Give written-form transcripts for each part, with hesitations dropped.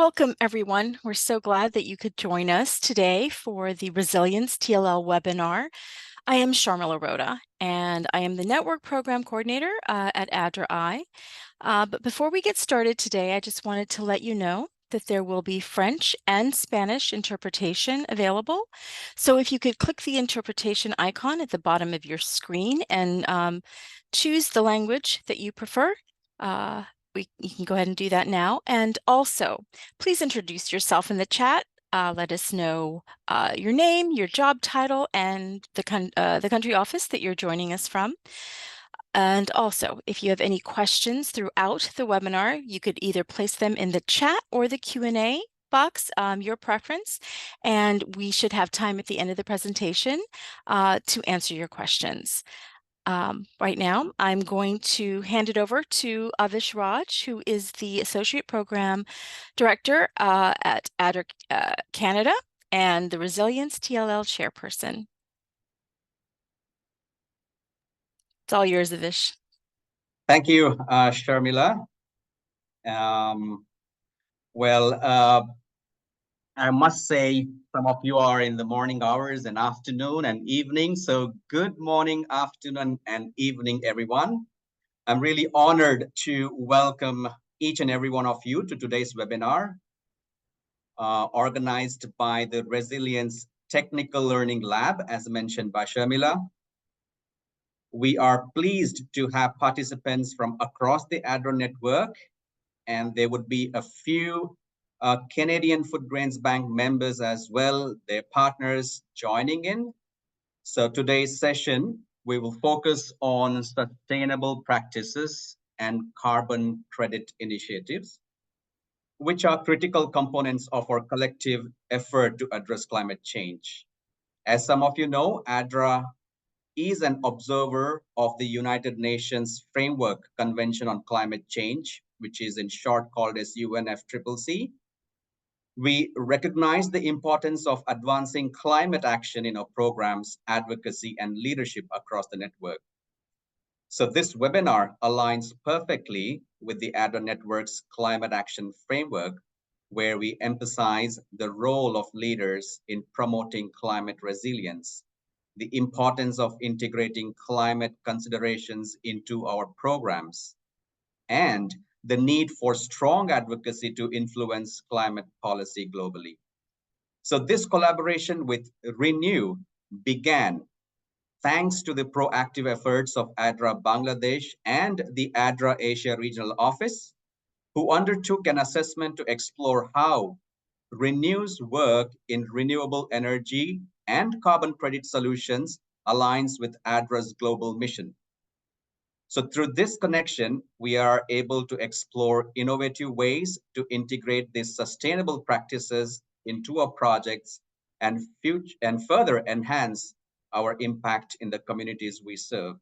Welcome, everyone. We're so glad that you could join us today for the Resilience TLL webinar. I am Sharmila Rhoda, and I am the Network Program Coordinator at ADRA. But before we get started today, I just wanted to let you know that there will be French and Spanish interpretation available. So if you could click the interpretation icon at the bottom of your screen and choose the language that you prefer, you can go ahead and do that now. And also, please introduce yourself in the chat. Let us know your name, your job title, and the country office that you're joining us from. And also, if you have any questions throughout the webinar, you could either place them in the chat or the Q&A box, your preference, and we should have time at the end of the presentation to answer your questions. Right now, I'm going to hand it over to Avish Raj, who is the Associate Program Director at ADRA Canada and the Resilience TLL Chairperson. It's all yours, Avish. Thank you, Sharmila. I must say some of you are in the morning hours and afternoon and evening. So good morning, afternoon, and evening, everyone. I'm really honored to welcome each and every one of you to today's webinar, organized by the Resilience Technical Learning Lab, as mentioned by Sharmila. We are pleased to have participants from across the ADRA network, and there would be a few Canadian Food Grains Bank members as well, their partners joining in. So today's session, we will focus on sustainable practices and carbon credit initiatives, which are critical components of our collective effort to address climate change. As some of you know, ADRA is an observer of the United Nations Framework Convention on Climate Change, which is in short called as UNFCCC. We recognize the importance of advancing climate action in our programs, advocacy, and leadership across the network. So this webinar aligns perfectly with the ADRA Network's Climate Action Framework, where we emphasize the role of leaders in promoting climate resilience, the importance of integrating climate considerations into our programs, and the need for strong advocacy to influence climate policy globally. So this collaboration with Renew began thanks to the proactive efforts of ADRA Bangladesh and the ADRA Asia Regional Office, who undertook an assessment to explore how Renew's work in renewable energy and carbon credit solutions aligns with ADRA's global mission. So through this connection, we are able to explore innovative ways to integrate these sustainable practices into our projects and further enhance our impact in the communities we serve.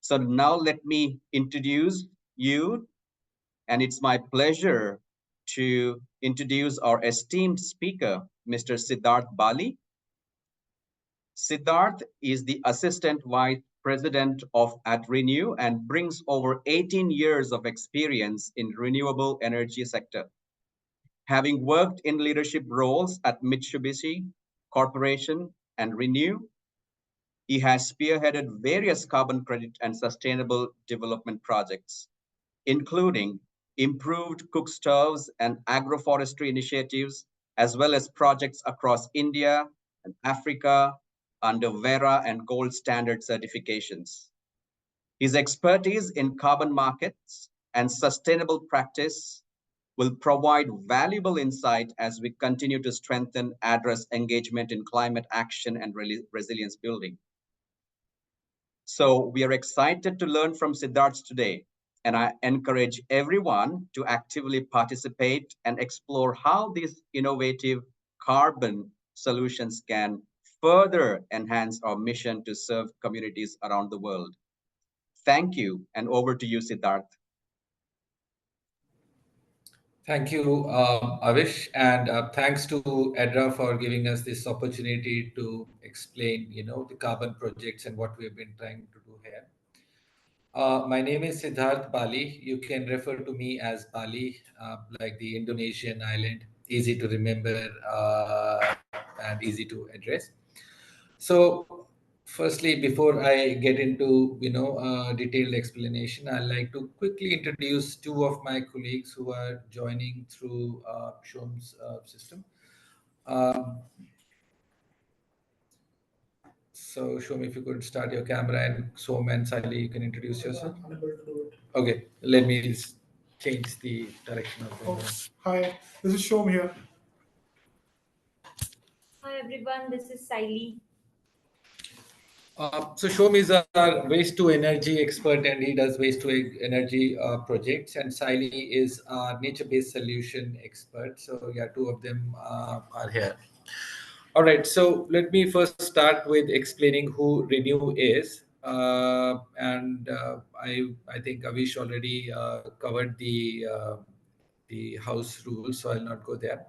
So now let me introduce you, and it's my pleasure to introduce our esteemed speaker, Mr. Siddharth Bali. Siddharth is the Assistant Vice President at Renew and brings over 18 years of experience in renewable energy sector. Having worked in leadership roles at Mitsubishi Corporation and Renew, he has spearheaded various carbon credit and sustainable development projects, including improved cook stoves and agroforestry initiatives, as well as projects across India and Africa under Vera and Gold Standard certifications. His expertise in carbon markets and sustainable practice will provide valuable insight as we continue to strengthen ADRA's engagement in climate action and resilience building. So we are excited to learn from Siddharth today, and I encourage everyone to actively participate and explore how these innovative carbon solutions can further enhance our mission to serve communities around the world. Thank you, and over to you, Siddharth. Thank you, Avish, and thanks to ADRA for giving us this opportunity to explain, the carbon projects and what we've been trying to do here. My name is Siddharth Bali. You can refer to me as Bali, like the Indonesian island. Easy to remember and easy to address. So, firstly, before I get into detailed explanation, I'd like to quickly introduce two of my colleagues who are joining through Shom's system. Um, so, Shom, if you could start your camera, and Som and Sally, you can introduce yourself. Unable to do it. Okay, let me change the direction of the camera. Hi, this is Shom here. Hi everyone, this is Saili. So Shom is our waste to energy expert, and he does waste to energy projects. And Saili is our nature-based solution expert. So yeah, two of them are here. All right. So let me first start with explaining who Renew is. I think Avish already covered the house rules, so I'll not go there.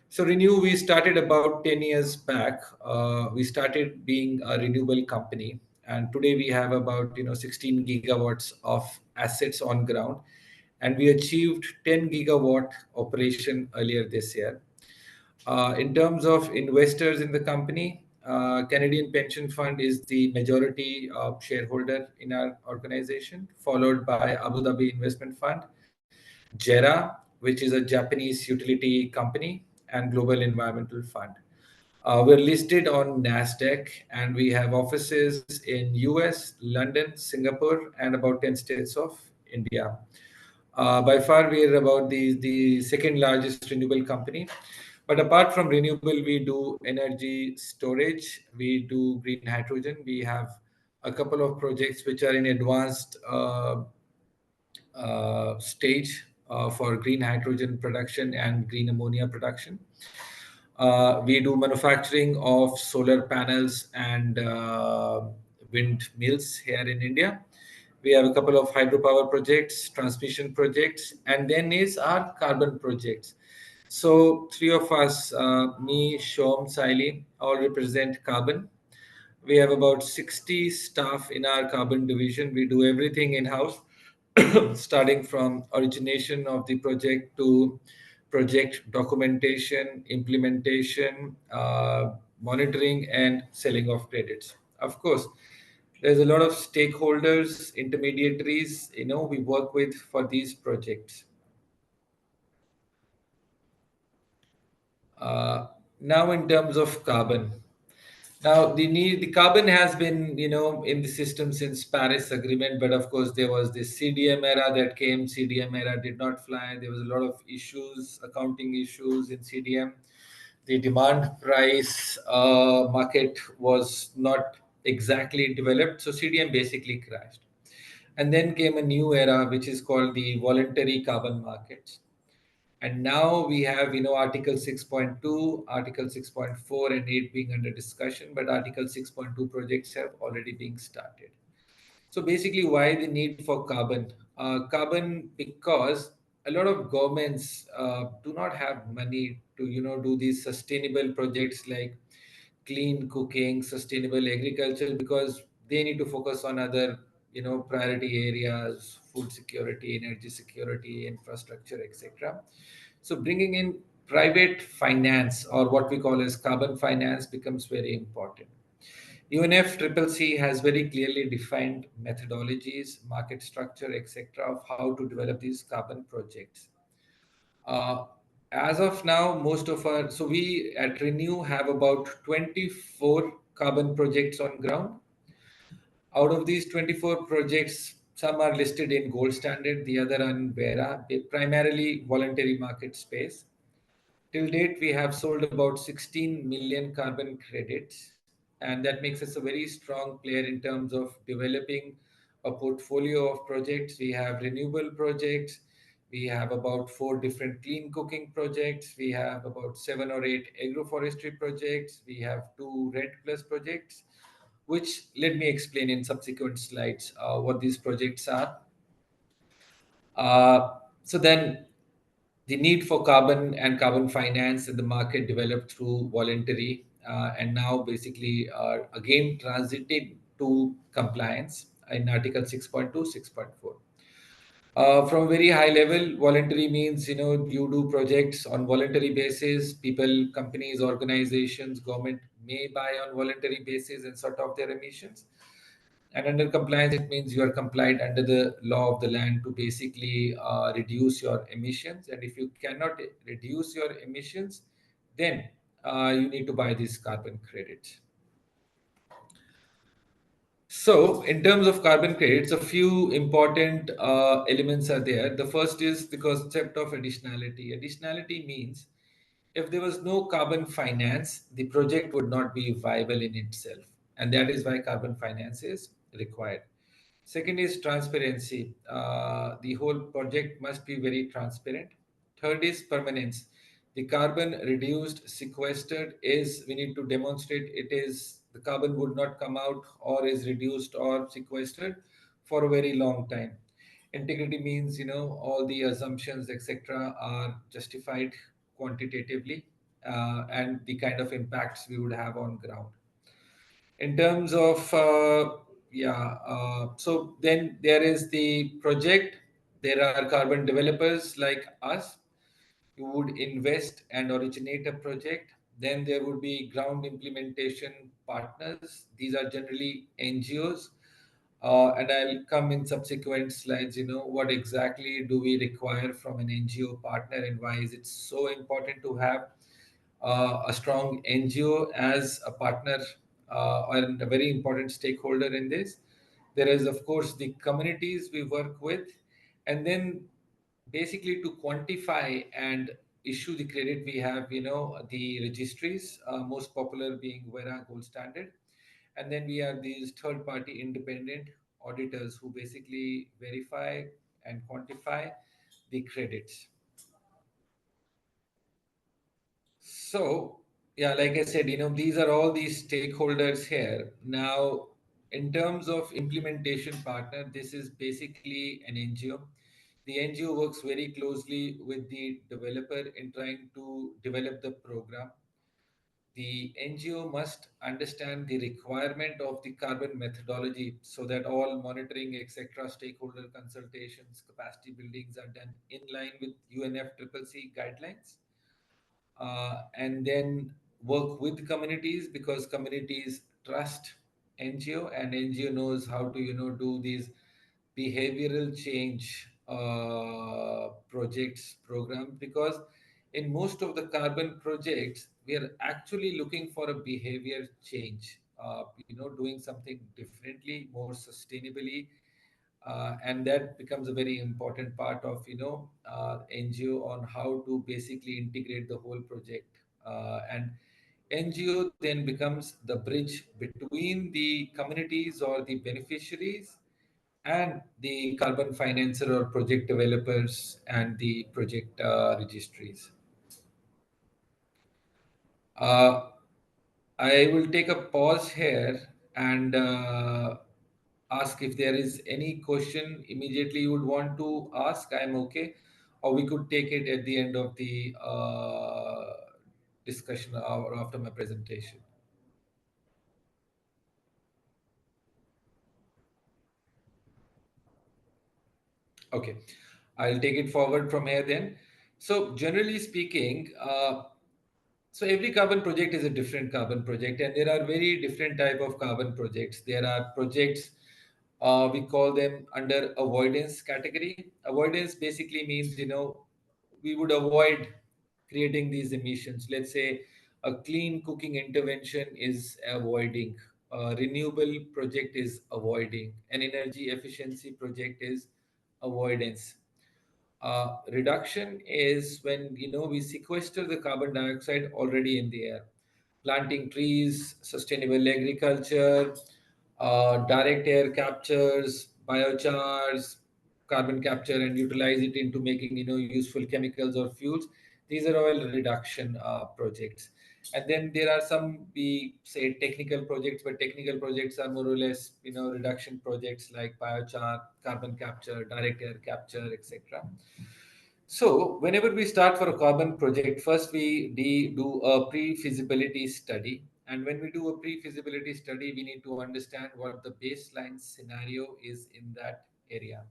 So Renew, we started about 10 years back. We started being a renewable company, and today we have about 16 gigawatts of assets on ground, and we achieved 10 gigawatt operation earlier this year. In terms of investors in the company, Canadian Pension Fund is the majority shareholder in our organization, followed by Abu Dhabi Investment Fund, JERA, which is a Japanese utility company, and Global Environmental Fund. We're listed on NASDAQ, and we have offices in US, London, Singapore, and about 10 states of India. By far, we are about the second largest renewable company. But apart from renewable, we do energy storage, we do green hydrogen. We have a couple of projects which are in advanced stage for green hydrogen production and green ammonia production. We do manufacturing of solar panels and wind mills here in India. We have a couple of hydropower projects, transmission projects, and then is our carbon projects. So three of us, me, Shom, Saili, all represent carbon. We have about 60 staff in our carbon division. We do everything in-house, starting from origination of the project to project documentation, implementation, monitoring, and selling of credits. Of course, there's a lot of stakeholders, intermediaries, we work with for these projects. Now, in terms of carbon, now the carbon has been in the system since Paris Agreement, but of course there was this CDM era that came. CDM era did not fly. There was a lot of issues, accounting issues in CDM. The demand price market was not exactly developed, so CDM basically crashed. And then came a new era, which is called the voluntary carbon markets. And now we have, Article 6.2, Article 6.4, and 8 being under discussion, but Article 6.2 projects have already been started. So basically, why the need for carbon? Carbon, because a lot of governments do not have money to, do these sustainable projects like clean cooking, sustainable agriculture, because they need to focus on other, priority areas, food security, energy security, infrastructure, etc. So bringing in private finance, or what we call as carbon finance, becomes very important. UNFCCC has very clearly defined methodologies, market structure, etc., of how to develop these carbon projects. As of now, so we at Renew have about 24 carbon projects on ground. Out of these 24 projects, some are listed in gold standard, the other on Vera, primarily voluntary market space. Till date, we have sold about 16 million carbon credits, and that makes us a very strong player in terms of developing a portfolio of projects. We have renewable projects. We have about 4 different clean cooking projects. We have about 7 or 8 agroforestry projects. We have 2 Red Plus projects, which let me explain in subsequent slides what these projects are. So then the need for carbon and carbon finance in the market developed through voluntary and now basically are again transited to compliance. in Article 6.2, 6.4. From very high level, voluntary means, you do projects on voluntary basis. People, companies, organizations, government may buy on voluntary basis and sort of their emissions. And under compliance, it means you are compliant under the law of the land to basically reduce your emissions. And if you cannot reduce your emissions, then you need to buy these carbon credits. So, in terms of carbon credits, a few important elements are there. The first is the concept of additionality. Additionality means if there was no carbon finance, the project would not be viable in itself. And that is why carbon finance is required. Second is transparency. The whole project must be very transparent. Third is permanence. The carbon reduced, sequestered is, we need to demonstrate it is, the carbon would not come out or is reduced or sequestered for a very long time. Integrity means, all the assumptions, etc., are justified quantitatively and the kind of impacts we would have on ground. In terms of so then there is the project. There are carbon developers like us who would invest and originate a project. Then there would be ground implementation partners. These are generally NGOs. And I'll come in subsequent slides, what exactly do we require from an NGO partner and why is it so important to have a strong NGO as a partner and a very important stakeholder in this. There is, of course, the communities we work with, and then basically to quantify and issue the credit, we have, the registries, most popular being Vera Gold Standard. And then we have these third-party independent auditors who basically verify and quantify the credits. So, yeah, like I said, these are all these stakeholders here. Now, in terms of implementation partner, this is basically an NGO. The NGO works very closely with the developer in trying to develop the program. The NGO must understand the requirement of the carbon methodology so that all monitoring, etc., stakeholder consultations, capacity buildings are done in line with UNFCCC guidelines. And then work with communities because communities trust NGO and NGO knows how to do these behavioral change projects programs, because in most of the carbon projects we are actually looking for a behavior change, doing something differently, more sustainably, and that becomes a very important part of NGO on how to basically integrate the whole project. And NGO then becomes the bridge between the communities or the beneficiaries and the carbon financer or project developers and the project registries. I will take a pause here and ask if there is any question immediately you would want to ask. I'm okay. Or we could take it at the end of the discussion or after my presentation. Okay, I'll take it forward from here then. So generally speaking, so every carbon project is a different carbon project, and there are very different type of carbon projects. There are projects, we call them under avoidance category. Avoidance basically means, we would avoid creating these emissions. Let's say a clean cooking intervention is avoiding, a renewable project is avoiding, an energy efficiency project is avoidance. Reduction is when we sequester the carbon dioxide already in the air. Planting trees, sustainable agriculture, direct air captures, biochars, carbon capture and utilize it into making useful chemicals or fuels. These are all reduction projects. And then there are some, we say, technical projects, but technical projects are more or less reduction projects like biochar, carbon capture, direct air capture, etc. So whenever we start for a carbon project, first we do a pre-feasibility study, And when we do a pre-feasibility study, we need to understand what the baseline scenario is in that area.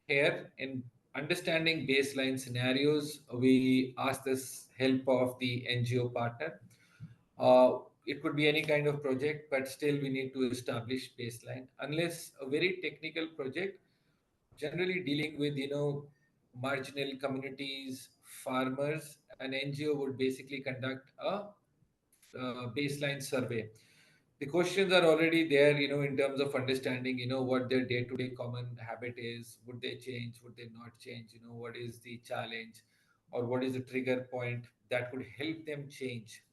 Here, in understanding baseline scenarios, we ask this help of the NGO partner. It could be any kind of project, but still we need to establish baseline. Unless a very technical project, generally dealing with marginal communities, farmers, an NGO would basically conduct a baseline survey. The questions are already there, in terms of understanding, what their day-to-day common habit is. Would they change? Would they not change? What is the challenge, or what is the trigger point that could help them change?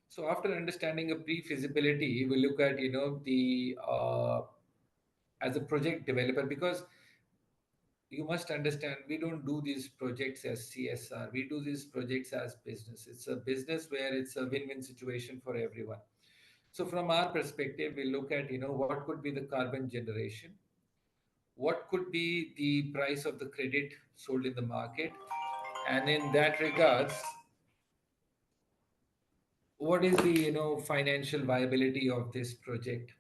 So after understanding a pre-feasibility, we look at, the as a project developer, because you must understand, we don't do these projects as CSR. We do these projects as business. It's a business where it's a win-win situation for everyone. So from our perspective, we look at, what could be the carbon generation, what could be the price of the credit sold in the market, and in that regards, what is the financial viability of this project,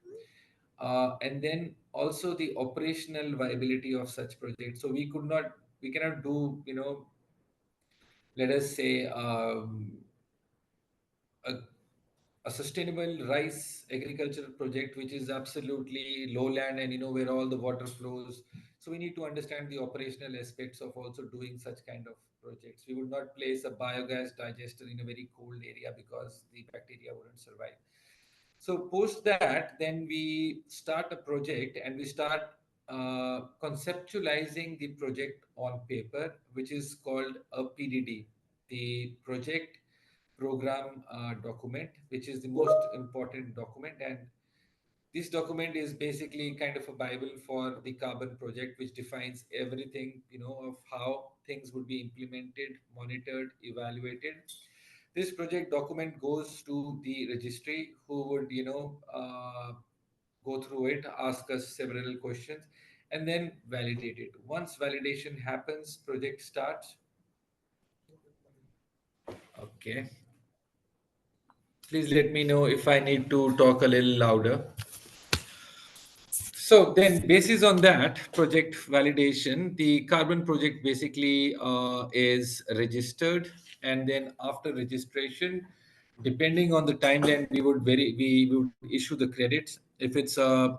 and then also the operational viability of such projects. So we cannot do, let us say, a a sustainable rice agricultural project which is absolutely lowland and where all the water flows. So we need to understand the operational aspects of also doing such kind of projects. We would not place a biogas digester in a very cold area because the bacteria wouldn't survive. So post that, then we start a project and we start conceptualizing the project on paper, which is called a PDD, the project program document, which is the most important document. And this document is basically kind of a Bible for the carbon project, which defines everything, of how things would be implemented, monitored, evaluated. This project document goes to the registry, who would, go through it, ask us several questions, and then validate it. Once validation happens, project starts. Okay. Please let me know if I need to talk a little louder. So then, basis on that project validation, the carbon project basically is registered, and then after registration, depending on the timeline, we would issue the credits. If it's a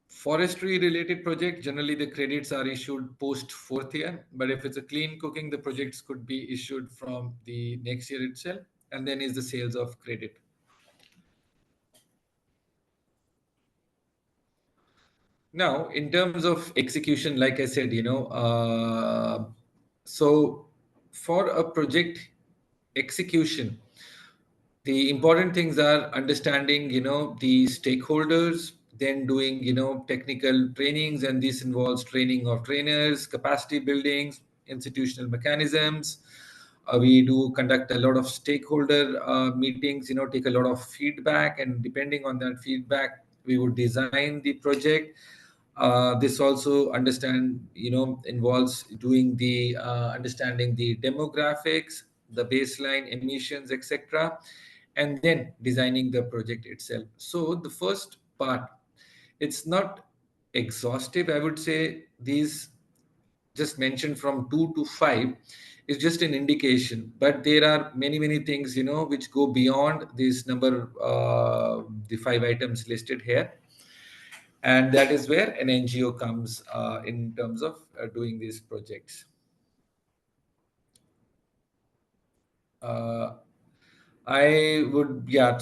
forestry related project, generally the credits are issued post fourth year. But if it's a clean cooking, the projects could be issued from the next year itself, and then is the sales of credit. Now, in terms of execution, like I said, so for a project execution, the important things are understanding, the stakeholders, then doing, technical trainings, and this involves training of trainers, capacity buildings, institutional mechanisms. We do conduct a lot of stakeholder meetings, take a lot of feedback, and depending on that feedback, we would design the project. This also involves doing the understanding the demographics, the baseline emissions, etc., and then designing the project itself. So the first part, it's not exhaustive. I would say these just mentioned from 2 to 5 is just an indication, but there are many things which go beyond this number, the 5 items listed here. And that is where an NGO comes in terms of doing these projects. So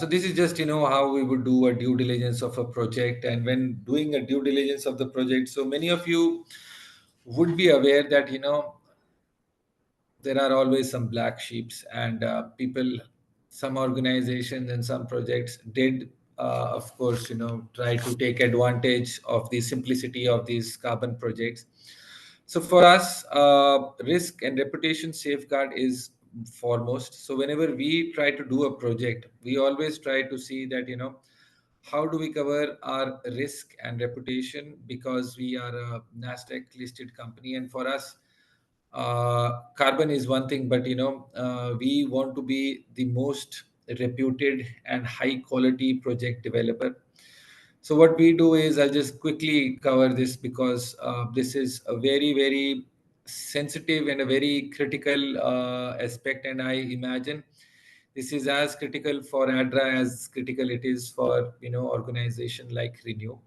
this is just, how we would do a due diligence of a project. And when doing a due diligence of the project, so many of you would be aware that, there are always some black sheeps, and some organizations and some projects did, of course, try to take advantage of the simplicity of these carbon projects. So for us, risk and reputation safeguard is foremost. So whenever we try to do a project, we always try to see that, how do we cover our risk and reputation, because we are a NASDAQ listed company. And for us, carbon is one thing, but we want to be the most reputed and high quality project developer. So what we do is, I'll just quickly cover this because this is a very, very sensitive and a very critical aspect. And I imagine this is as critical for ADRA as critical it is for, organization like Renew.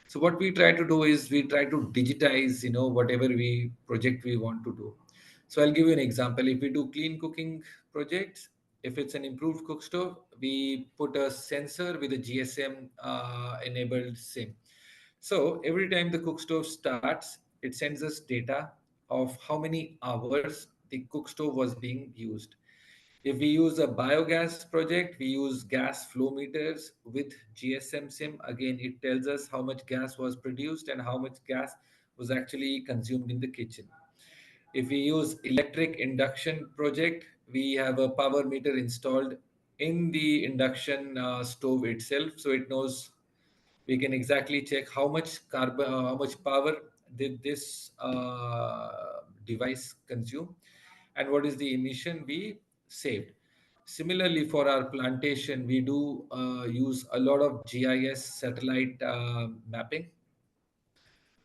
So what we try to do is we try to digitize, whatever we project we want to do. So I'll give you an example. If we do clean cooking projects, if it's an improved cook stove, we put a sensor with a GSM enabled SIM. So every time the cook stove starts, it sends us data of how many hours the cook stove was being used. If we use a biogas project, we use gas flow meters with GSM SIM. Again, it tells us how much gas was produced and how much gas was actually consumed in the kitchen. If we use electric induction project, we have a power meter installed in the induction stove itself, so it knows, we can exactly check how much carbon, how much power did this device consume, and what is the emission we saved. Similarly, for our plantation, we do use a lot of GIS satellite mapping.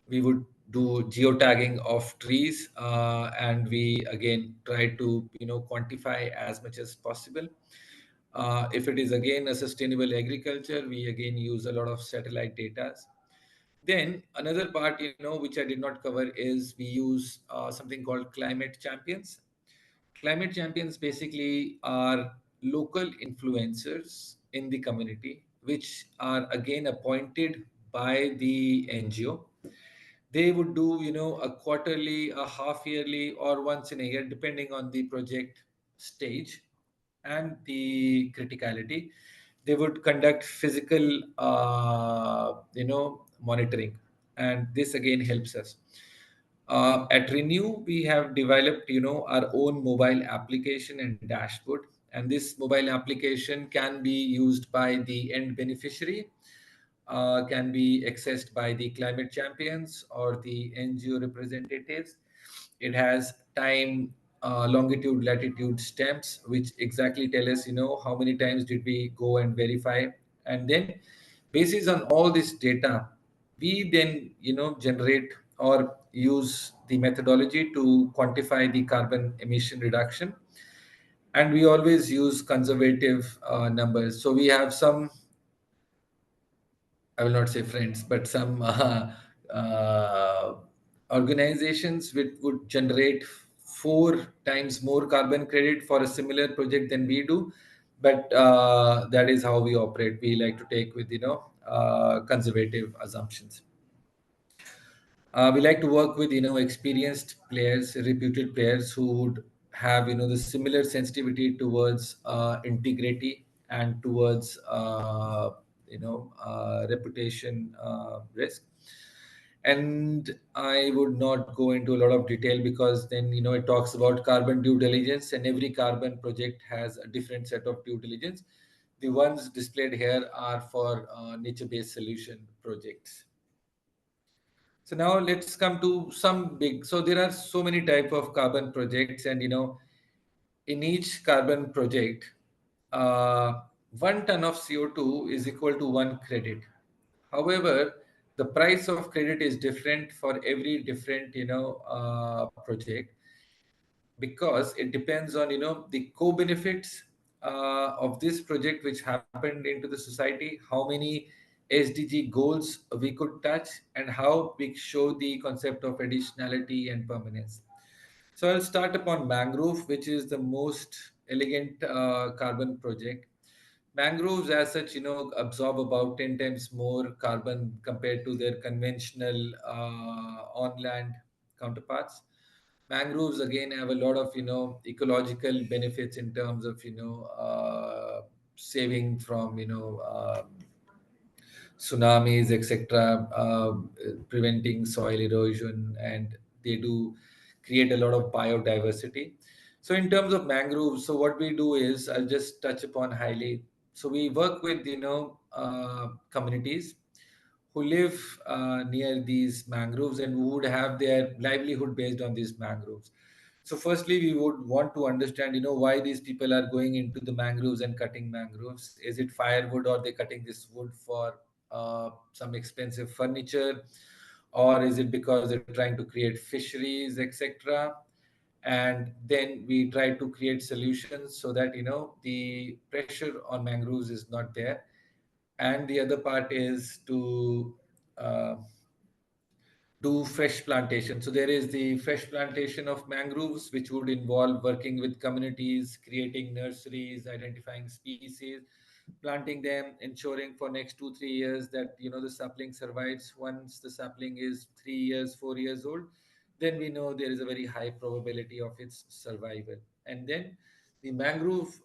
We would do geotagging of trees, and we again try to quantify as much as possible. If it is again a sustainable agriculture, we again use a lot of satellite data. Then another part, which I did not cover, is we use something called climate champions. Climate champions basically are local influencers in the community, which are again appointed by the NGO. They would do, a quarterly, a half yearly, or once in a year, depending on the project stage and the criticality. They would conduct physical, monitoring, and this again helps us. At Renew, we have developed, our own mobile application and dashboard, and this mobile application can be used by the end beneficiary, can be accessed by the climate champions or the NGO representatives. It has time, longitude, latitude stamps, which exactly tell us, how many times did we go and verify. And then, basis on all this data, we then, generate or use the methodology to quantify the carbon emission reduction. And we always use conservative numbers. So we have some, I will not say friends, but some uh, organizations which would generate 4 times more carbon credit for a similar project than we do. But that is how we operate. We like to take with conservative assumptions. We like to work with experienced players, reputed players who would have the similar sensitivity towards integrity and towards reputation risk. And I would not go into a lot of detail because then it talks about carbon due diligence, and every carbon project has a different set of due diligence. The ones displayed here are for nature-based solution projects. So now let's come to some big. So there are so many type of carbon projects, and in each carbon project, 1 ton of CO2 is equal to 1 credit. However, the price of credit is different for every different project, because it depends on the co-benefits of this project which happened into the society, how many SDG goals we could touch, and how we show the concept of additionality and permanence. So I'll start upon mangrove, which is the most elegant carbon project. Mangroves, as such, absorb about 10 times more carbon compared to their conventional on-land counterparts. Mangroves again have a lot of ecological benefits in terms of saving from tsunamis, etc., preventing soil erosion, and they do create a lot of biodiversity. So, in terms of mangroves, so what we do is, I'll just touch upon highly. So, we work with communities who live near these mangroves and who would have their livelihood based on these mangroves. So firstly, we would want to understand, why these people are going into the mangroves and cutting mangroves. Is it firewood, or they cutting this wood for some expensive furniture, or is it because they're trying to create fisheries, etc.? And then we try to create solutions so that the pressure on mangroves is not there. And the other part is to uh, do fresh plantation. So there is the fresh plantation of mangroves, which would involve working with communities, creating nurseries, identifying species, planting them, ensuring for next 2 3 years that the sapling survives. Once the sapling is 3 years 4 years old, then we know there is a very high probability of its survival. And then the mangrove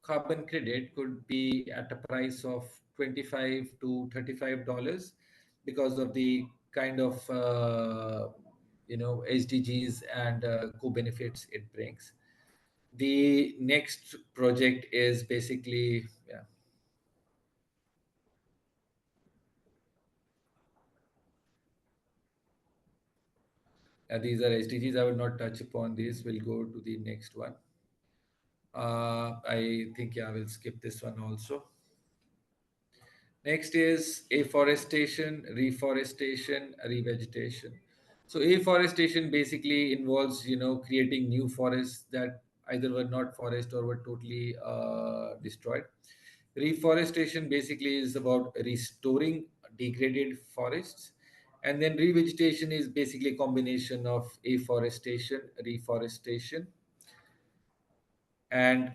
carbon credit could be at a price of 25 to $35 because of the kind of SDGs and co-benefits it brings. The next project is basically, yeah. These are SDGs. I will not touch upon these. We'll go to the next one. I think, yeah, we'll skip this one also. Next is afforestation, reforestation, revegetation. So afforestation basically involves, creating new forests that either were not forest or were totally destroyed. Reforestation basically is about restoring degraded forests. And then revegetation is basically a combination of afforestation, reforestation, and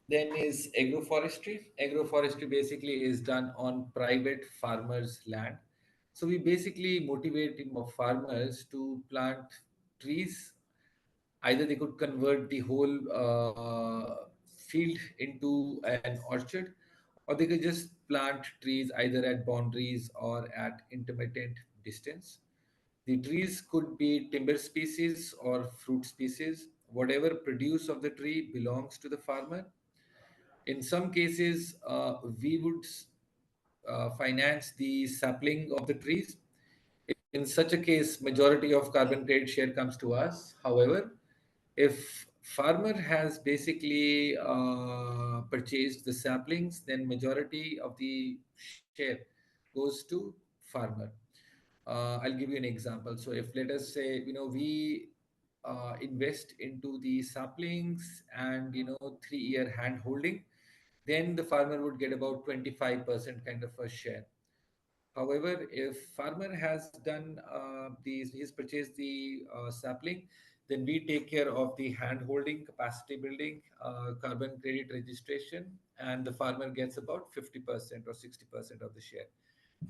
then is agroforestry. Agroforestry basically is done on private farmers' land. So we basically motivate farmers to plant trees. Either they could convert the whole field into an orchard, or they could just plant trees either at boundaries or at intermittent distance. The trees could be timber species or fruit species. Whatever produce of the tree belongs to the farmer. In some cases, we would finance the sapling of the trees. In such a case, majority of carbon credit share comes to us. However, if farmer has basically purchased the saplings, then majority of the share goes to farmer. I'll give you an example. So if, let us say, we invest into the saplings and 3 year hand holding, then the farmer would get about 25% kind of a share. However, if farmer has done he's purchased the sapling, then we take care of the hand holding, capacity building, carbon credit registration, and the farmer gets about 50% or 60% of the share,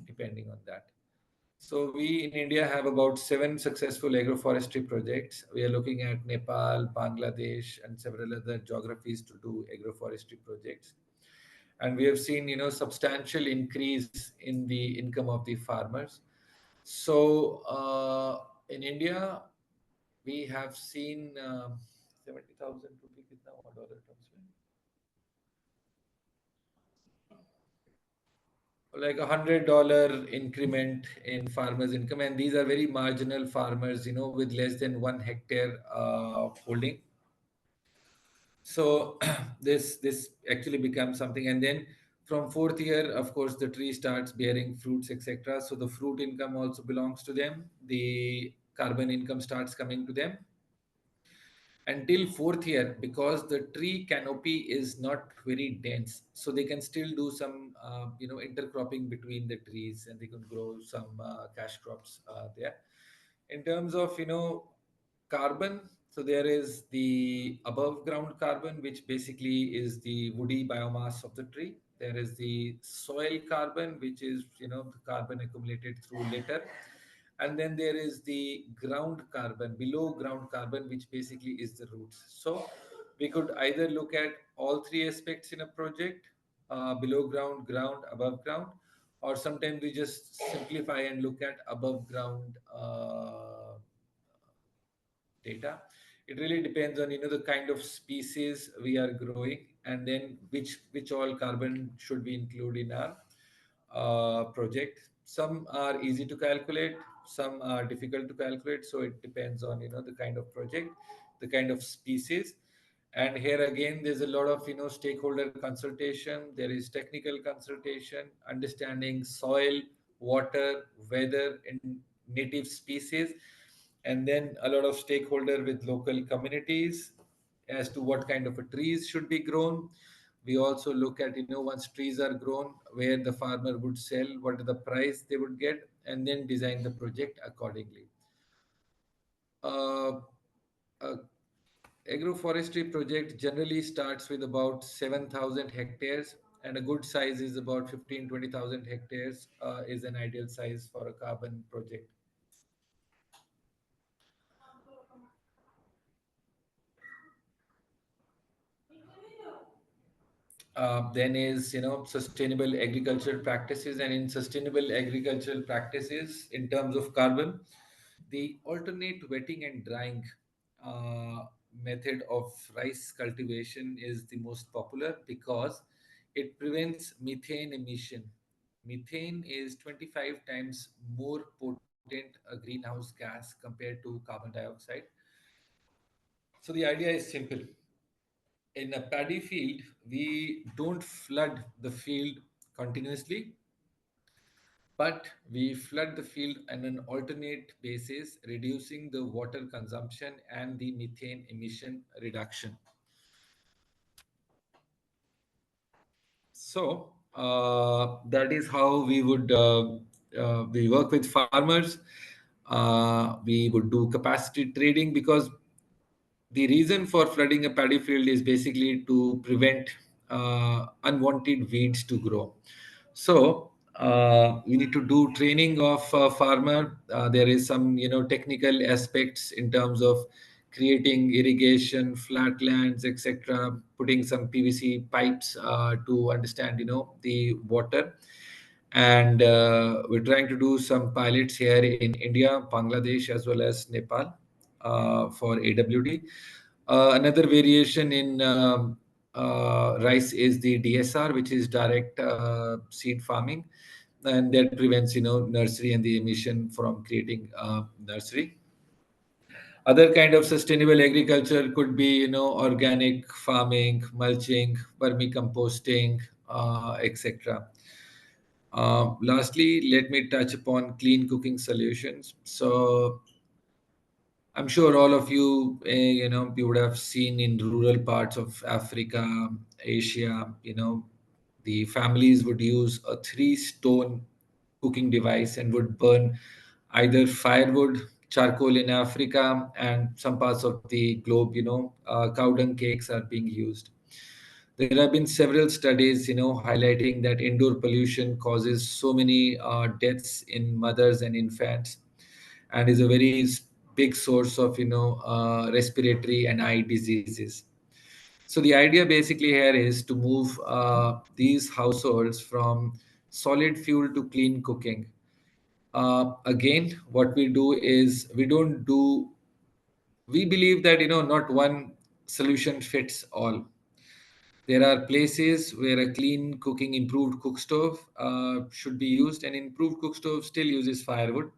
depending on that. So we in India have about 7 successful agroforestry projects. We are looking at Nepal, Bangladesh, and several other geographies to do agroforestry projects. And we have seen, substantial increase in the income of the farmers. So in India, we have seen 70,000 rupee kitna hua dollar terms mein? Like $100 increment in farmers' income, and these are very marginal farmers, with less than 1 hectare holding. So this actually becomes something. And then from fourth year, of course, the tree starts bearing fruits, etc. So the fruit income also belongs to them. The carbon income starts coming to them until fourth year, because the tree canopy is not very dense, so they can still do some intercropping between the trees, and they can grow some cash crops there. In terms of carbon, so there is the above ground carbon, which basically is the woody biomass of the tree. There is the soil carbon, which is the carbon accumulated through litter. And then there is the ground carbon, below ground carbon, which basically is the roots. So we could either look at all three aspects in a project: below ground, ground, above ground, or sometimes we just simplify and look at above ground data. It really depends on the kind of species we are growing, and then which all carbon should we include in our project. Some are easy to calculate, some are difficult to calculate, so it depends on the kind of project, the kind of species. And here again, there's a lot of stakeholder consultation. There is technical consultation, understanding soil, water, weather, and native species, and then a lot of stakeholder with local communities as to what kind of a trees should be grown. We also look at once trees are grown, where the farmer would sell, what are the price they would get, and then design the project accordingly. uh, a agroforestry project generally starts with about 7,000 hectares, and a good size is about 15-20,000 hectares is an ideal size for a carbon project. Then is sustainable agricultural practices, and in sustainable agricultural practices in terms of carbon, the alternate wetting and drying uh, method of rice cultivation is the most popular because it prevents methane emission. Methane is 25 times more potent a greenhouse gas compared to carbon dioxide. So the idea is simple. In a paddy field, we don't flood the field continuously, but we flood the field on an alternate basis, reducing the water consumption and the methane emission reduction. So that is how we work with farmers. We would do capacity trading because the reason for flooding a paddy field is basically to prevent unwanted weeds to grow. So we need to do training of farmer. There is some technical aspects in terms of creating irrigation, flatlands, etc. Putting some PVC pipes to understand the water. And we're trying to do some pilots here in India, Bangladesh, as well as Nepal for AWD. Another variation in rice is the DSR, which is direct seed farming, and that prevents nursery and the emission from creating nursery. Other kind of sustainable agriculture could be organic farming, mulching, vermicomposting, etc. Lastly, let me touch upon clean cooking solutions. So I'm sure all of you, you would have seen in rural parts of Africa, Asia, the families would use a three-stone cooking device and would burn either firewood, charcoal in Africa, and some parts of the globe, cow dung cakes are being used. There have been several studies, highlighting that indoor pollution causes so many deaths in mothers and infants, and is a very big source of, respiratory and eye diseases. So the idea basically here is to move these households from solid fuel to clean cooking. Again, what we do is we believe that not one solution fits all. There are places where a clean cooking improved cook stove should be used, and improved cook stove still uses firewood,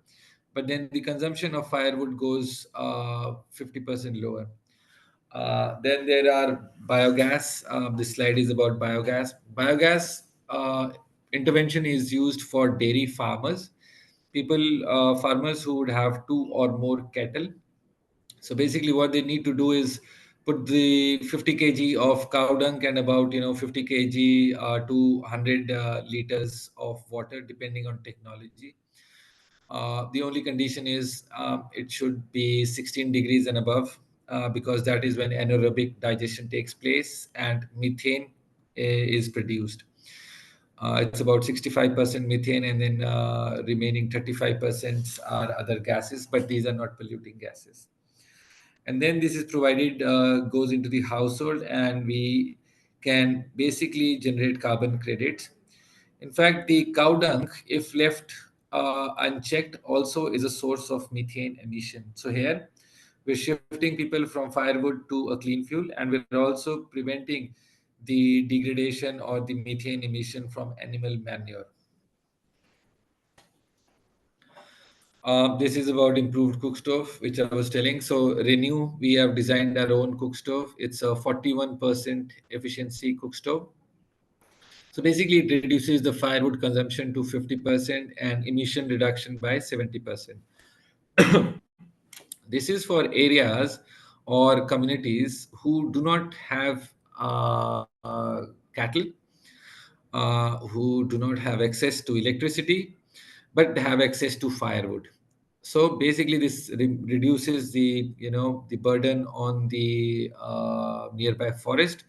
but then the consumption of firewood goes 50% lower. Then there are biogas. This slide is about biogas. Biogas intervention is used for dairy farmers, farmers who would have two or more cattle. So basically, what they need to do is put the 50 kg of cow dung and about 50 kg to 100 liters of water, depending on technology. The only condition is it should be 16 degrees and above, because that is when anaerobic digestion takes place and methane is produced. It's about 65% methane, and then remaining 35% are other gases, but these are not polluting gases. And then this is provided, goes into the household, and we can basically generate carbon credits. In fact, the cow dung, if left unchecked, also is a source of methane emission. So here we're shifting people from firewood to a clean fuel, and we're also preventing the degradation or the methane emission from animal manure. This is about improved cook stove, which I was telling. So Renew, we have designed our own cook stove. It's a 41% efficiency cook stove. So basically, it reduces the firewood consumption to 50% and emission reduction by 70%. This is for areas or communities who do not have cattle, who do not have access to electricity, but have access to firewood. So basically, this reduces the the burden on the nearby forest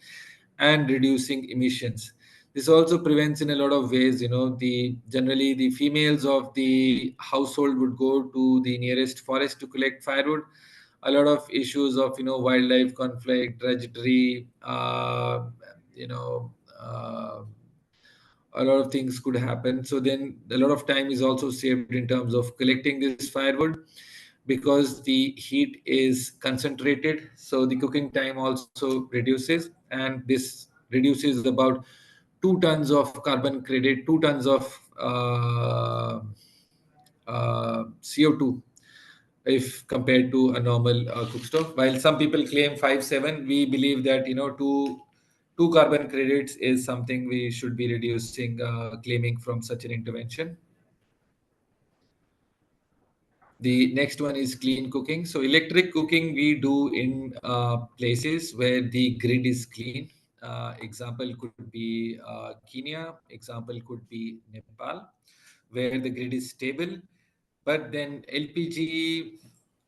and reducing emissions. This also prevents in a lot of ways. The generally the females of the household would go to the nearest forest to collect firewood. A lot of issues of wildlife conflict, drudgery, you know. A lot of things could happen. So then a lot of time is also saved in terms of collecting this firewood, because the heat is concentrated. So the cooking time also reduces, and this reduces about 2 tons of carbon credit, 2 tons of CO2 if compared to a normal cook stove. While some people claim 5-7, we believe that two carbon credits is something we should be reducing, claiming from such an intervention. The next one is clean cooking. So electric cooking we do in places where the grid is clean. Example could be Kenya. Example could be Nepal, where the grid is stable. But then LPG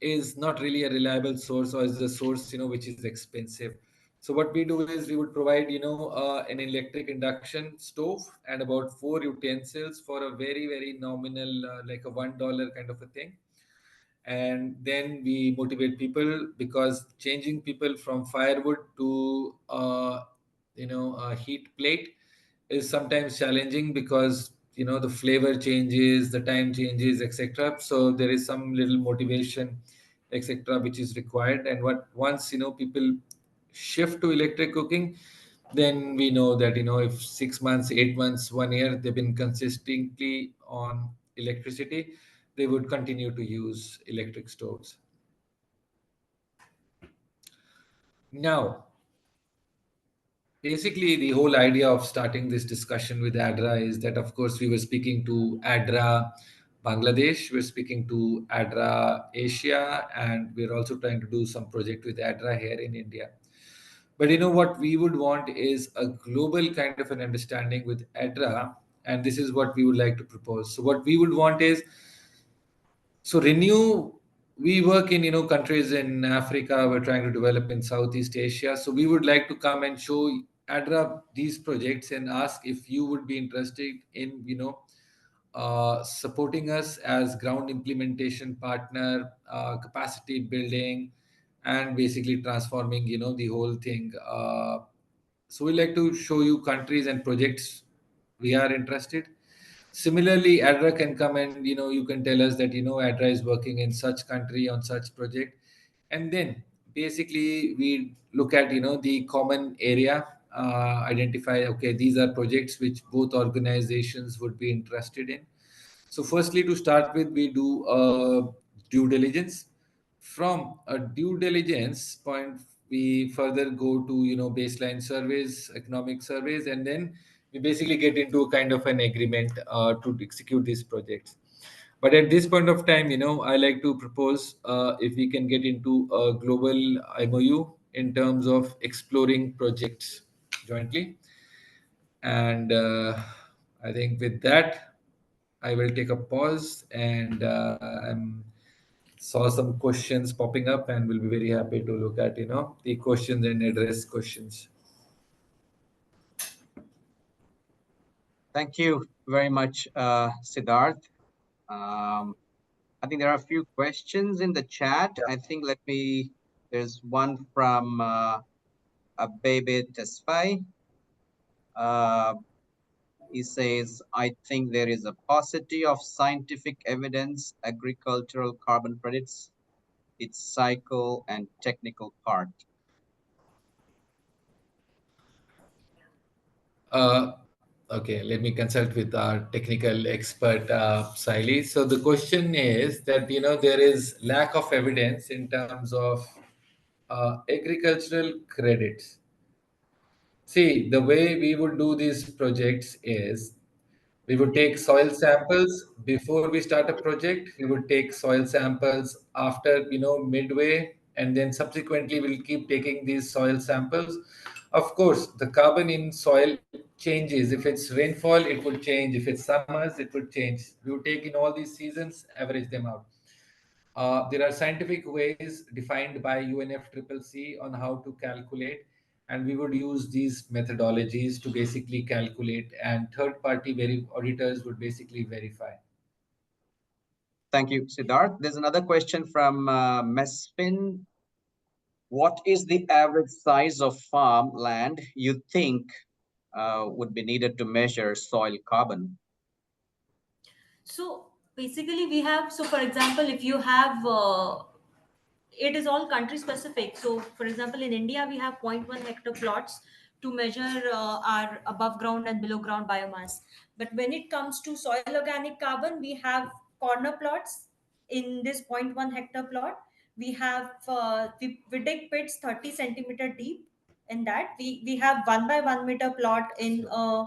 is not really a reliable source, or is a source which is expensive. So what we do is we would provide an electric induction stove and about 4 utensils for a very very nominal, like a $1 kind of a thing. And then we motivate people, because changing people from firewood to a heat plate is sometimes challenging, because the flavor changes, the time changes, etc. So there is some little motivation, etc., which is required. And once people shift to electric cooking, then we know that if 6 months, 8 months, 1 year they've been consistently on electricity, they would continue to use electric stoves. Now, basically, the whole idea of starting this discussion with ADRA is that, of course, we were speaking to ADRA Bangladesh, we're speaking to ADRA Asia, and we're also trying to do some project with ADRA here in India. But what we would want is a global kind of an understanding with ADRA, and this is what we would like to propose. So what we would want is, so Renew, we work in countries in Africa. We're trying to develop in Southeast Asia. So we would like to come and show ADRA these projects and ask if you would be interested in supporting us as ground implementation partner, capacity building, and basically transforming the whole thing. So we like to show you countries and projects we are interested. Similarly, ADRA can come and you can tell us that ADRA is working in such country on such project, and then basically we look at the common area, identify, okay, these are projects which both organizations would be interested in. So firstly, to start with, we do a due diligence. From a due diligence point, we further go to baseline surveys, economic surveys, and then we basically get into a kind of an agreement to execute these projects. But at this point of time, I like to propose, if we can get into a global MOU in terms of exploring projects jointly. And I think with that, I will take a pause, and I saw some questions popping up, and we'll be very happy to look at the questions and address questions. Thank you very much, Siddharth. I think there are a few questions in the chat. I think there's one from Abebe Tesfai. He says, I think there is a paucity of scientific evidence, agricultural carbon credits, its cycle and technical part. Uh, Okay, let me consult with our technical expert, Saili. So the question is that, there is lack of evidence in terms of agricultural credits. See, the way we would do these projects is we would take soil samples before we start a project. We would take soil samples after, midway, and then subsequently we'll keep taking these soil samples. Of course, the carbon in soil changes. If it's rainfall, it would change. If it's summers, it would change. We would take in all these seasons, average them out. There are scientific ways defined by UNFCCC on how to calculate, and we would use these methodologies to basically calculate, and third-party auditors would basically verify. Thank you, Siddharth. There's another question from Mesfin. What is the average size of farm land you think would be needed to measure soil carbon? So basically, so for example, if you have, it is all country specific. So, for example, in India, we have zero point 0.1 hectare plots to measure our above ground and below ground biomass. But when it comes to soil organic carbon, we have corner plots in this zero point 0.1 hectare plot. We have, we dig pits 30 centimeter deep. In that, we have 1 by 1 meter plot in a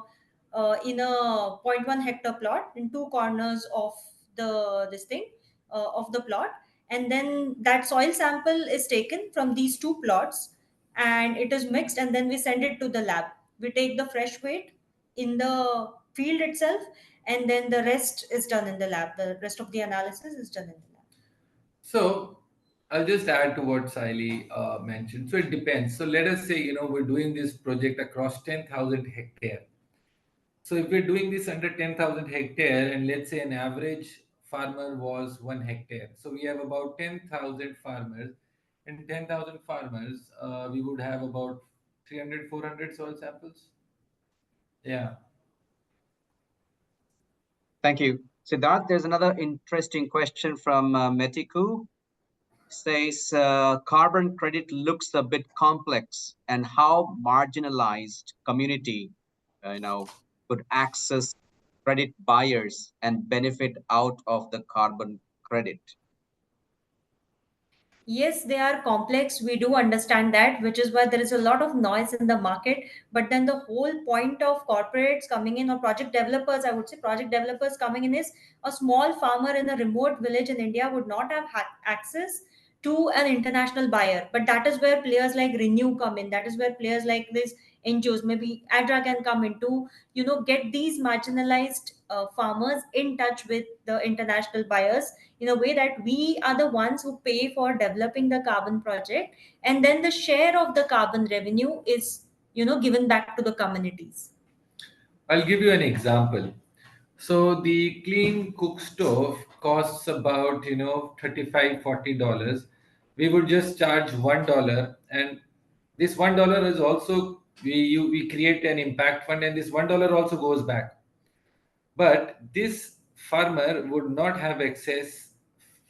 zero point 0.1 hectare plot in two corners of the this thing of the plot, and then that soil sample is taken from these two plots and it is mixed, and then we send it to the lab. We take the fresh weight in the field itself, and then the rest is done in the lab. The rest of the analysis is done in the lab. So I'll just add to what Saili mentioned. So it depends. So let us say, we're doing this project across 10,000 hectare. So if we're doing this under 10,000 hectare, and let's say an average farmer was 1 hectare, so we have about 10,000 farmers. In 10,000 farmers, we would have about 300, 400 soil samples. Yeah. Thank you. Siddharth, there's another interesting question from Metiku. Says carbon credit looks a bit complex, and how marginalized community, could access credit buyers and benefit out of the carbon credit. Yes, they are complex. We do understand that, which is why there is a lot of noise in the market. But then the whole point of corporates coming in, or project developers, I would say project developers coming in, is a small farmer in a remote village in India would not have access to an international buyer. But that is where players like Renew come in. That is where players like this NGOs, maybe ADRA, can come in to, get these marginalized farmers in touch with the international buyers, in a way that we are the ones who pay for developing the carbon project, and then the share of the carbon revenue is, given back to the communities. I'll give you an example. So the clean cook stove costs about, $35-40. We would just charge $1, and this $1 is also, we create an impact fund, and this $1 also goes back. But this farmer would not have access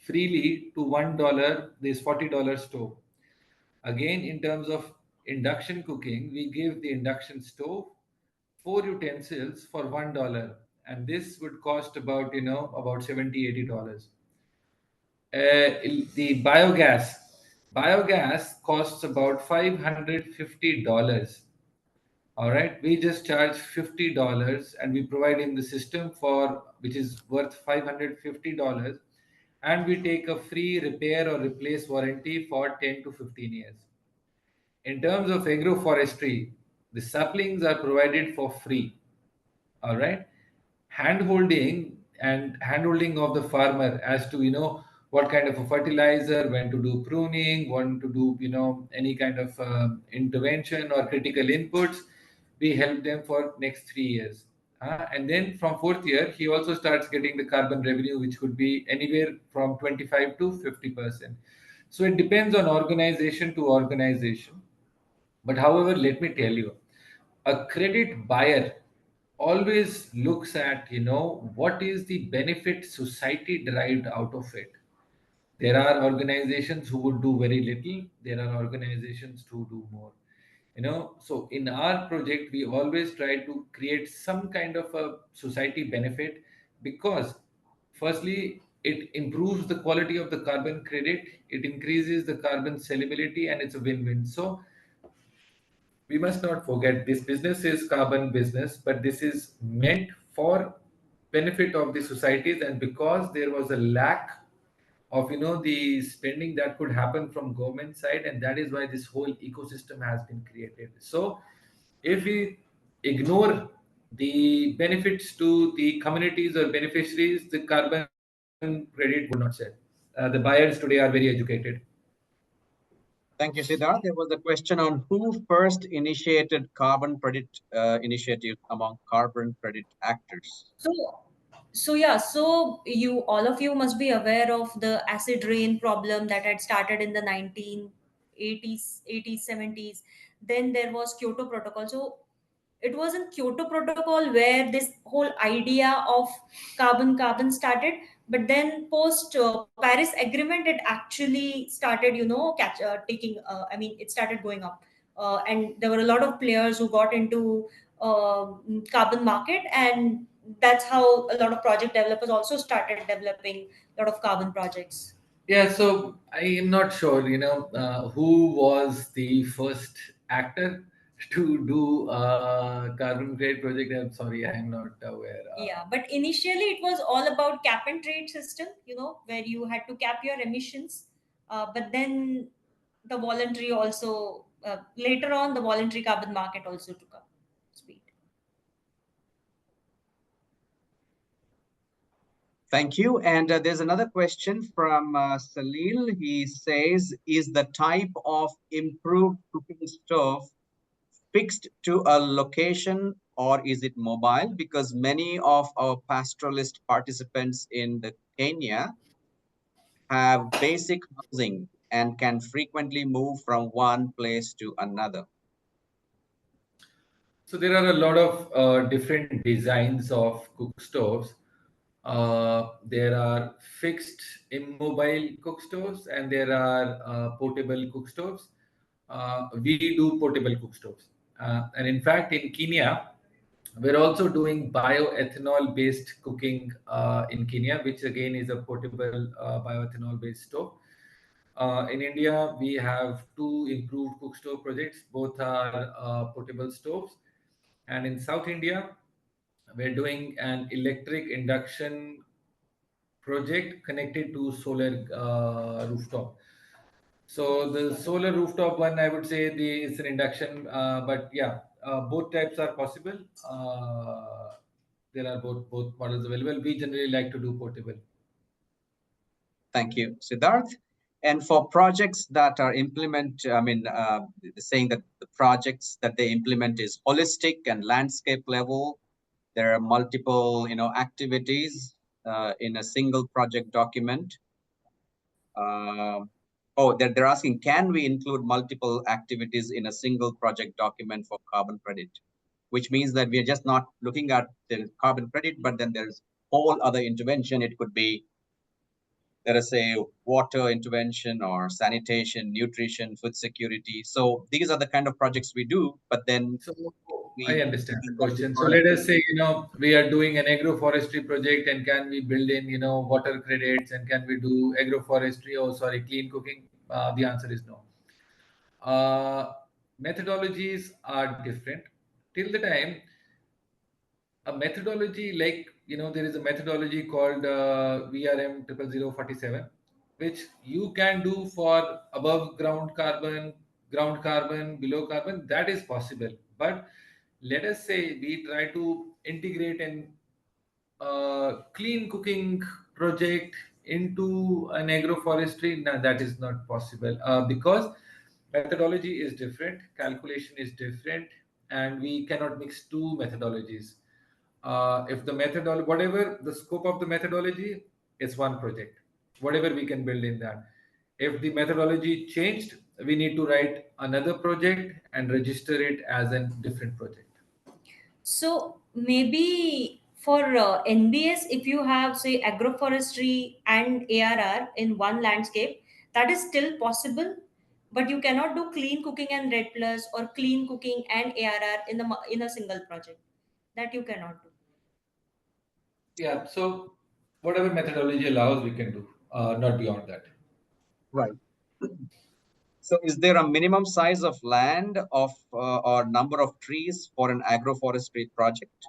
freely to $1, this $40 stove. Again, in terms of induction cooking, we give the induction stove 4 utensils for $1, and this would cost about, about $70-80. The biogas costs about $550. All right, we just charge $50, and we provide him the system for which is worth $550, and we take a free repair or replace warranty for 10 to 15 years. In terms of agroforestry, the saplings are provided for free. All right, handholding of the farmer as to, what kind of a fertilizer, when to do pruning, when to do, any kind of intervention or critical inputs. We help them for next 3 years. And then from fourth year, he also starts getting the carbon revenue, which could be anywhere from 25 to 50%. So it depends on organization to organization. But however, let me tell you, a credit buyer always looks at, what is the benefit society derived out of it. There are organizations who would do very little. There are organizations who do more. So in our project, we always try to create some kind of a society benefit, because firstly, it improves the quality of the carbon credit, it increases the carbon sellability, and it's a win-win. So we must not forget, this business is carbon business, but this is meant for benefit of the societies. And because there was a lack of the spending that could happen from government side, and that is why this whole ecosystem has been created. So if we ignore the benefits to the communities or beneficiaries, the carbon credit would not sell. The buyers today are very educated. Thank you, Siddharth. There was a question on who first initiated carbon credit initiative among carbon credit actors. So you, all of you must be aware of the acid rain problem that had started in the 1980s, 80s, 70s. Then there was Kyoto Protocol. So it was in Kyoto Protocol where this whole idea of carbon started. But then post Paris Agreement, it actually started, taking. I mean, it started going up, and there were a lot of players who got into carbon market, and that's how a lot of project developers also started developing a lot of carbon projects. Yeah, so I am not sure, who was the first actor to do a carbon credit project. I'm sorry, I am not aware. Yeah, but initially it was all about cap and trade system, where you had to cap your emissions. But then the voluntary also, later on, the voluntary carbon market also took up speed. Thank you. And there's another question from Salil. He says, is the type of improved cooking stove fixed to a location or is it mobile? Because many of our pastoralist participants in the Kenya have basic housing and can frequently move from one place to another. So there are a lot of different designs of cook stoves. There are fixed immobile cook stoves, and there are portable cook stoves. We do portable cook stoves. And in fact, in Kenya, we're also doing bioethanol based cooking in Kenya, which again is a portable bioethanol based stove. In India, we have two improved cook stove projects. Both are portable stoves. And in South India, we're doing an electric induction project connected to solar rooftop. So the solar rooftop one, I would say it's an induction, but yeah, both types are possible. There are both models available. We generally like to do portable. Thank you, Siddharth. And for projects that are saying that the projects that they implement is holistic and landscape level, there are multiple, activities in a single project document. They're asking, can we include multiple activities in a single project document for carbon credit? Which means that we are just not looking at the carbon credit, but then there's whole other intervention. It could be, let us say, water intervention or sanitation, nutrition, food security. So these are the kind of projects we do, but then So I we understand the question. So let us say, we are doing an agroforestry project, and can we build in, water credits, and can we do agroforestry, or sorry, clean cooking? The answer is no. Methodologies are different. Till the time, a methodology like, there is a methodology called VRM 00047, which you can do for above ground carbon, below carbon. That is possible. But let us say we try to integrate an clean cooking project into an agroforestry. No, that is not possible, because methodology is different, calculation is different, and we cannot mix two methodologies. If the methodology, whatever the scope of the methodology, is one project, whatever we can build in that. If the methodology changed, we need to write another project and register it as a different project. So maybe for NBS, if you have, say, agroforestry and ARR in one landscape, that is still possible. but you cannot do clean cooking and red plus or clean cooking and ARR in a single project. That you cannot do. Yeah, so whatever methodology allows, we can do, not beyond that. Right. So is there a minimum size of land of or number of trees for an agroforestry project?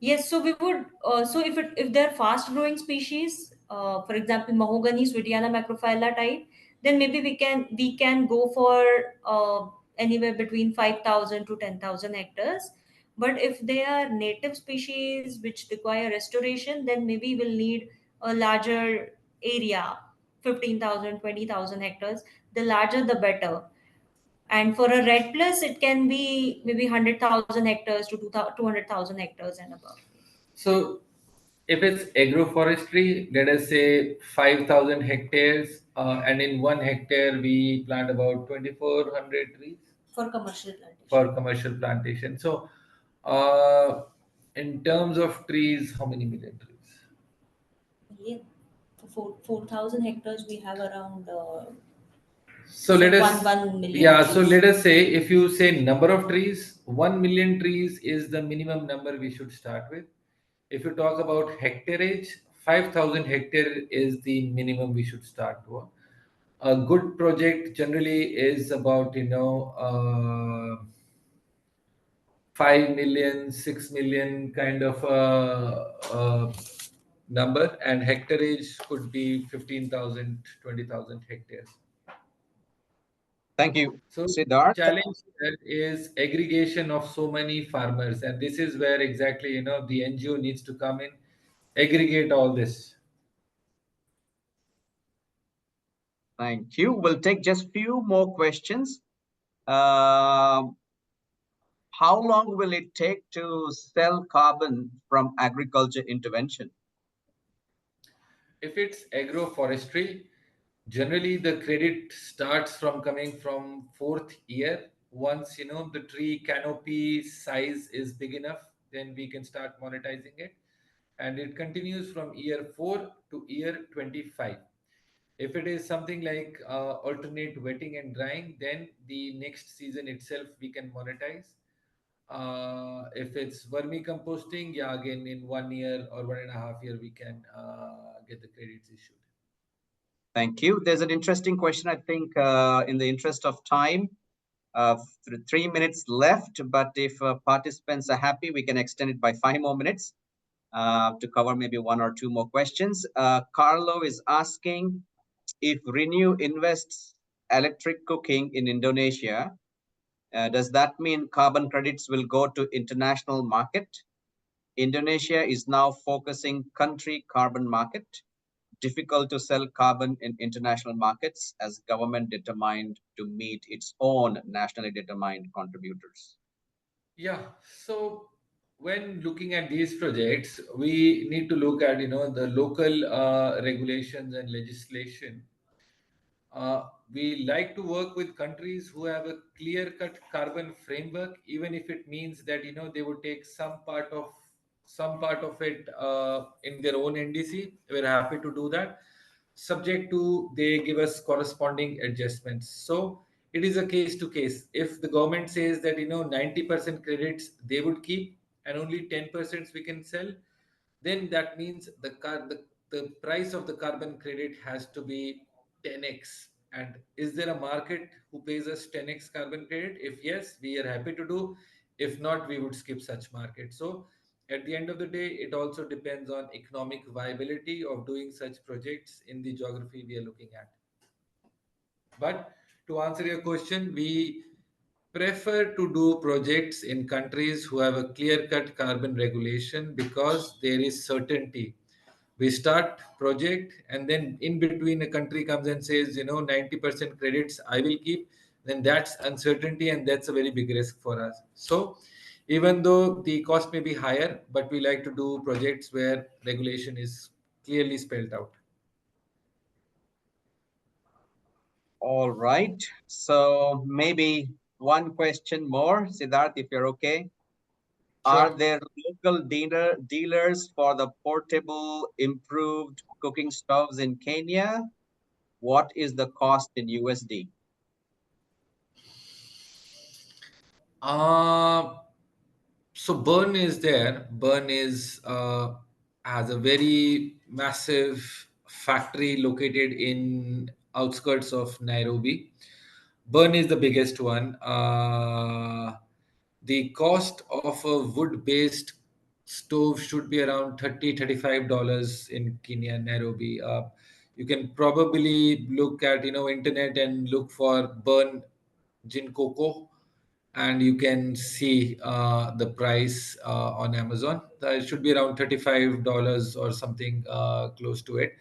Yes, so we would. So if they're fast growing species, for example, mahogany, Swediana macrophylla type, then maybe we can go for anywhere between 5,000 to 10,000 hectares. But if they are native species which require restoration, then maybe we'll need a larger area, 15,000, 20,000 hectares. The larger, the better. And for a red plus, it can be maybe 100,000 hectares to 200,000 hectares and above. So if it's agroforestry, let us say 5,000 hectares, and in 1 hectare we plant about 2,400 trees For commercial plantation. for commercial plantation. So, in terms of trees, how many million trees? Yeah. For 4,000 hectares, we have around So let us, 1 million yeah, so trees. let us say if you say number of trees, 1 million trees is the minimum number we should start with. If you talk about hectareage, 5,000 hectare is the minimum we should start with. A good project generally is about 5 million, 6 million kind of number, and hectareage could be 15,000, 20,000 hectares. Thank you, So Siddharth. challenge there is aggregation of so many farmers, and this is where exactly the NGO needs to come in, aggregate all this. Thank you. We'll take just few more questions. How long will it take to sell carbon from agriculture intervention? If it's agroforestry, generally the credit starts from coming from fourth year. Once the tree canopy size is big enough, then we can start monetizing it, and it continues from year 4 to year 25. If it is something like alternate wetting and drying, then the next season itself we can monetize. If it's vermicomposting, yeah, again in 1 year or 1.5 year we can get the credits issued. Thank you. There's an interesting question, I think, in the interest of time. 3 minutes left, but if participants are happy, we can extend it by 5 more minutes to cover maybe one or two more questions. Carlo is asking if Renew invests electric cooking in Indonesia, does that mean carbon credits will go to international market? Indonesia is now focusing country carbon market. Difficult to sell carbon in international markets as government determined to meet its own nationally determined contributors. Yeah. So when looking at these projects, we need to look at the local regulations and legislation. We like to work with countries who have a clear-cut carbon framework, even if it means that they would take some part of it in their own NDC. We're happy to do that, subject to they give us corresponding adjustments. So it is a case to case. If the government says that 90% credits they would keep and only 10% we can sell, then that means the price of the carbon credit has to be 10x. And is there a market who pays us 10x carbon credit? If yes, we are happy to do. If not, we would skip such market. So at the end of the day, it also depends on economic viability of doing such projects in the geography we are looking at. But to answer your question, we prefer to do projects in countries who have a clear-cut carbon regulation because there is certainty. We start project and then in between a country comes and says, 90% credits I will keep, then that's uncertainty and that's a very big risk for us. So even though the cost may be higher, but we like to do projects where regulation is clearly spelled out. All right. So maybe one question more, Siddharth, if you're okay. Are Sure. there local dealers for the portable improved cooking stoves in Kenya? what is the cost in USD? So burn is there. Burn is has a very massive factory located in outskirts of Nairobi. Burn is the biggest one. The cost of a wood-based stove should be around $35 in Kenya, Nairobi. You can probably look at internet and look for burn gin cocoa, and you can see the price on Amazon. It should be around $35 or something close to it.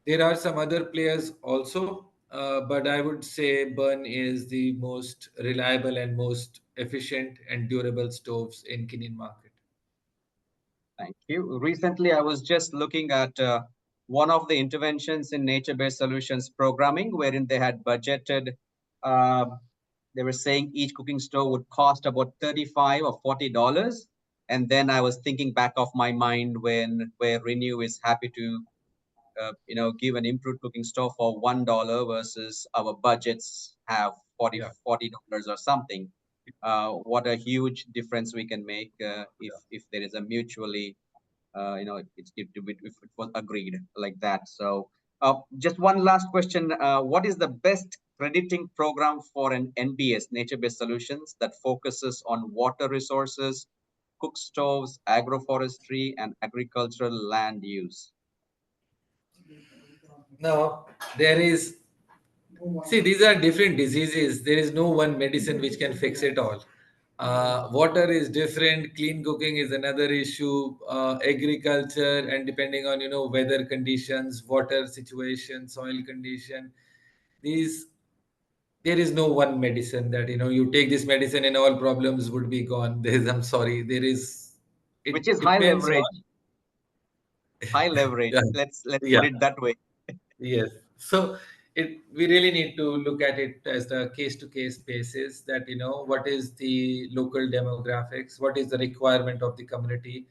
There are some other players also, but I would say Burn is the most reliable and most efficient and durable stoves in Kenyan market. Thank you. Recently, I was just looking at one of the interventions in nature-based solutions programming, wherein they had budgeted. Uh, they were saying each cooking stove would cost about $35 or $40, and then I was thinking back of my mind where Renew is happy to give an improved cooking stove for $1 versus our budgets have Yeah. $40 or something. What a huge difference we can make if there is a mutually if it was agreed like that. So just one last question. What is the best crediting program for an NBS, nature-based solutions, that focuses on water resources, cook stoves, agroforestry, and agricultural land use? Now, there is, see, these are different diseases. There is no one medicine which can fix it all. Water is different. Clean cooking is another issue. Agriculture, and depending on weather conditions, water situation, soil condition, these, there is no one medicine that you take this medicine and all problems would be gone. There is, I'm sorry, there is. Which It is high depends on. leverage. High leverage. Yeah. Let's Yeah. put it that way. Yes. So we really need to look at it as the case to case basis, that what is the local demographics, what is the requirement of the community,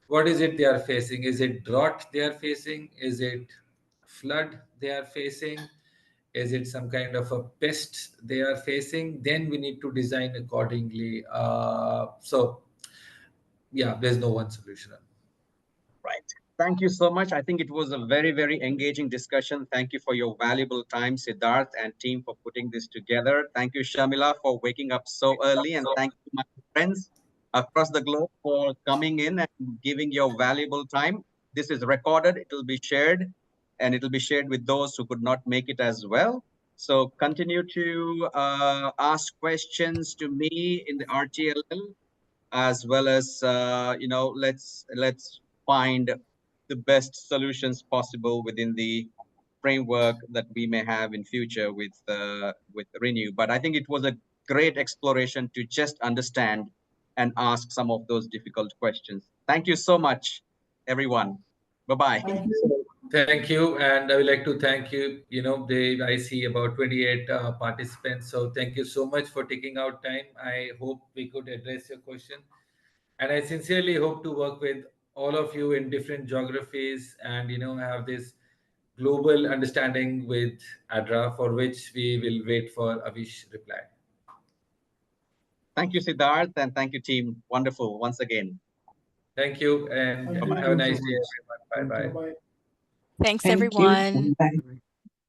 what is it they are facing, is it drought they are facing, is it flood they are facing, is it some kind of a pest they are facing, then we need to design accordingly. So yeah, there's no one solution. Right. Thank you so much. I think it was a very, very engaging discussion. Thank you for your valuable time, Siddharth and team, for putting this together. Thank you, Shamila, for waking up so early. And thank you, my friends across the globe, for coming in and giving your valuable time. This is recorded. It will be shared, and it will be shared with those who could not make it as well. So continue to ask questions to me in the RTLL, as well as let's find the best solutions possible within the framework that we may have in future with Renew. But I think it was a great exploration to just understand and ask some of those difficult questions. Thank you so much, everyone. Bye-bye. Thank you. Thank you, and I would like to thank you. I see about 28 participants, so thank you so much for taking out time. I hope we could address your question, and I sincerely hope to work with all of you in different geographies, and have this global understanding with ADRA, for which we will wait for Avish reply. Thank you, Siddharth, and thank you, team. Wonderful once again. Thank you, and Thank you have a so nice day, much. everyone. Bye Thank you. bye. Bye. Thanks, Thank you. everyone. Thank